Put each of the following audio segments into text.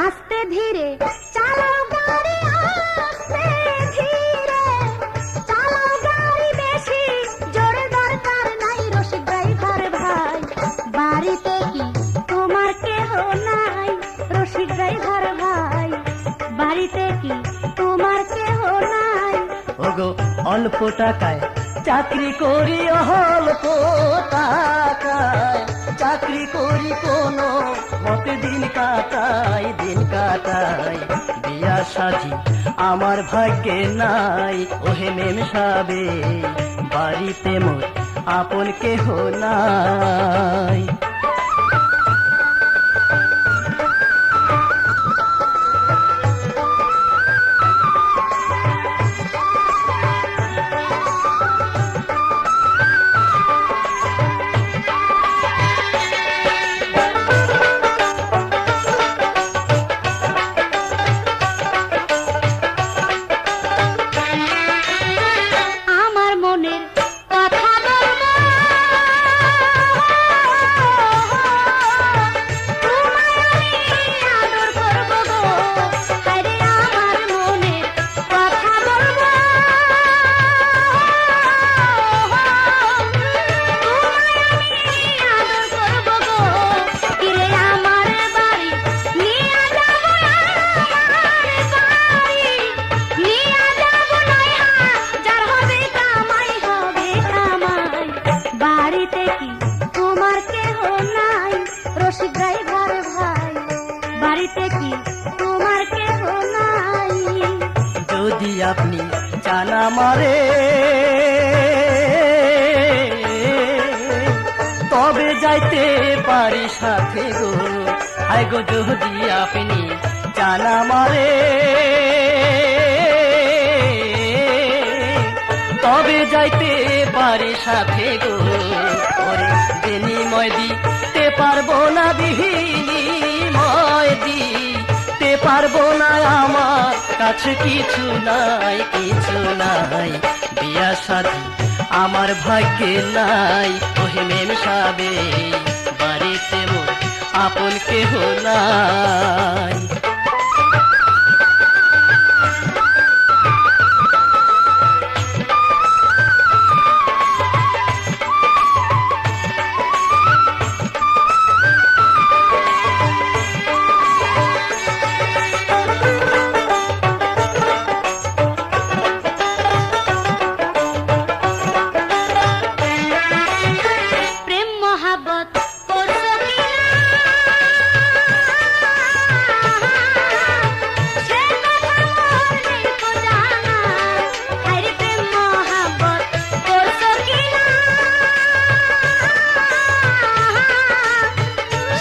আস্তে ধীরে চালাও গাড়ি, আস্তে ধীরে চালাও গাড়ি, বেশি জোরে দরকার নাই রসিক ড্রাইভার ভাই। বাড়িতে কি তোমার কেহ নাই রসিক ড্রাইভার ভাই? বাড়িতে কি তোমার কেহ নাই? ওগো অল্প টাকায় চাকরি করি, অল্প টাকায় চাকরি করি, কোনো মতে দিন কাটাই, দিন কাটাই। বিয়া সাজি আমার ভাগ্যে নাই, ওহে মেম সাবে বাড়িতে মোর আপন কেহ নাই। আমার মনের কথা বলবো, তোমায় আমি আদর করবো গো। আরে আমার মনের কথা বলবো, তোমায় আমি আদর করবো গো। কিরে আমার বাড়ি নিয়ে যাবো, আমার বাড়ি নিয়ে যাবো, নয় হাজার হবে কামাই, হবে কামাই। বাড়িতে কি তোমার কেহ নাই রসিক ড্রাইভার ভাই? বাড়িতে কি তোমার কেহ নাই? যদি আপনি চান আমারে, তবে যাইতে পারি সাথে গো। হায় গো যদি আপনি চান আমারে, তবে যাইতে পারি সাথে গো। ওরে বিনিময় দিতে পারবো না, বিনিময় দিতে পারবো না, আমার কাছে কিছু নাই, কিছু নাই। বিয়া সাথী আমার ভাগ্যে নাই, ওহে মেম সাবে বাড়িতে মোর আপন কেহ নাই। প্রেম মহাবত করছো কিনা, সে কথা মোর নেই তো জানা। হায়রে প্রেম মহাবত করছো কিনা,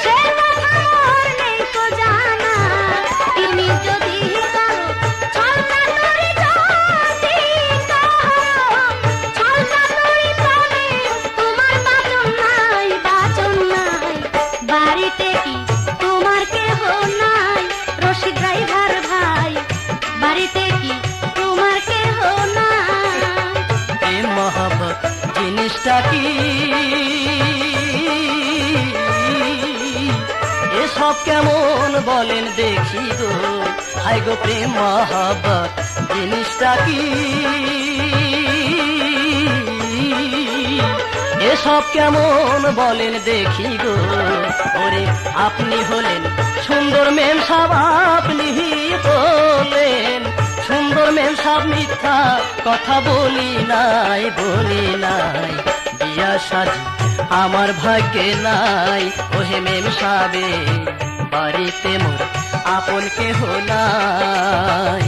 সে কথা মোর নেই তো জানা। তুমি যদি করো ছলচাতুরি, যদি করো ছলচাতুরি, তবে তোমার বাঁচন নাই, বাঁচন নাই। বাড়িতে কি তোমার কেহ নাই রসিক ড্রাইভার ভাই? বাড়িতে কি তোমার কেহ নাই? প্রেম মহব্বত জিনিসটা কি, এসব কেমন বলেন দেখি গো। হায় গো প্রেম মহব্বত জিনিসটা কি, এসব কেমন বলেন দেখি গো। ওরে আপনি হলেন সুন্দর মেম সাহেব, আপনি হলেন সুন্দর মেম সাহেব, মিথ্যা কথা বলি নাই, বলি নাই। বিয়া সাজি আমার ভাগ্যে নাই, ওহে মেম সাবে বাড়িতে মোর আপন কেহ নাই।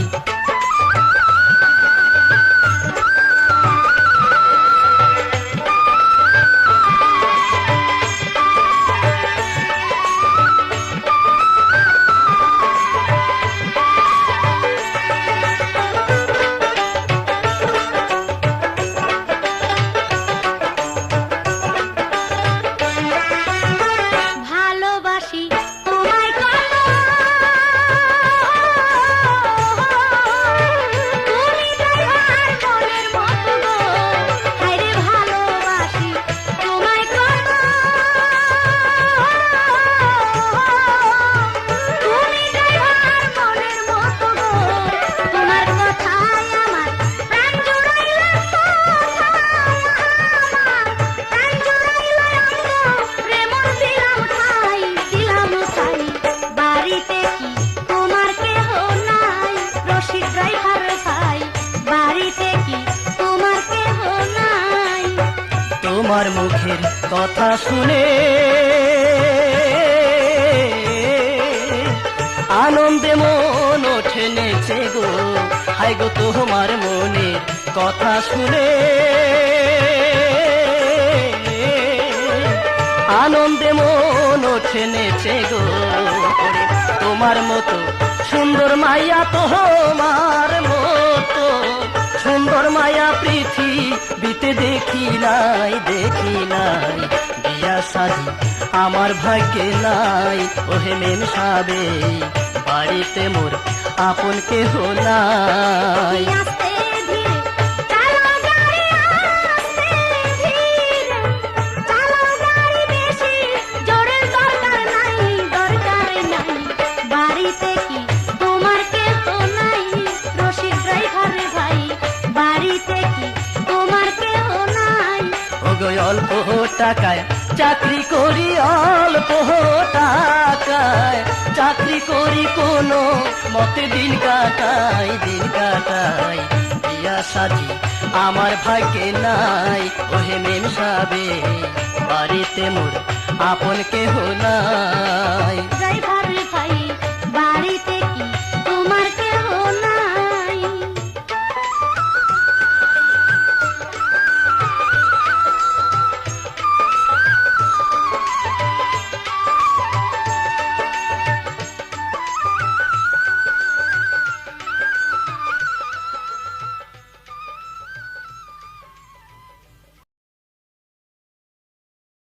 তোমার মুখের কথা শুনে আনন্দে মন ওঠে নেচে গো, হায় গো তোমার মনের কথা শুনে আনন্দে মন ওঠে নেচে গো। ওরে তোমার মতো সুন্দর মাইয়া, তোমার মতো সুন্দর মায়া পৃথিবীতে দেখি নাই, দেখি নাই। বিয়া শাদী আমার ভাগ্যে নাই, ওহে মেম সাবে বাড়িতে মোর আপন কেহ নাই। আস্তে ধীরে চালাও গাড়ি, আস্তে ধীরে চালাও গাড়ি, বেশি জোরের দরকার নাই, দরকার নাই। বাড়িতে কি তোমার কেহ নাই? রশিদ ড্রাইভার রে ভাই, বাড়িতে কি তোমার কেহ নাই? ওগো অল্প টাকায় চাকরি করি, অল্প টাকায় চাকরি করি, কোনো মতে দিন কাটাই, দিন কাটাই। বিয়া শাদী আমার ভাগ্যে নাই, ওহে মেম সাবে বাড়িতে মোর আপন কেহ নাই। ড্রাইভার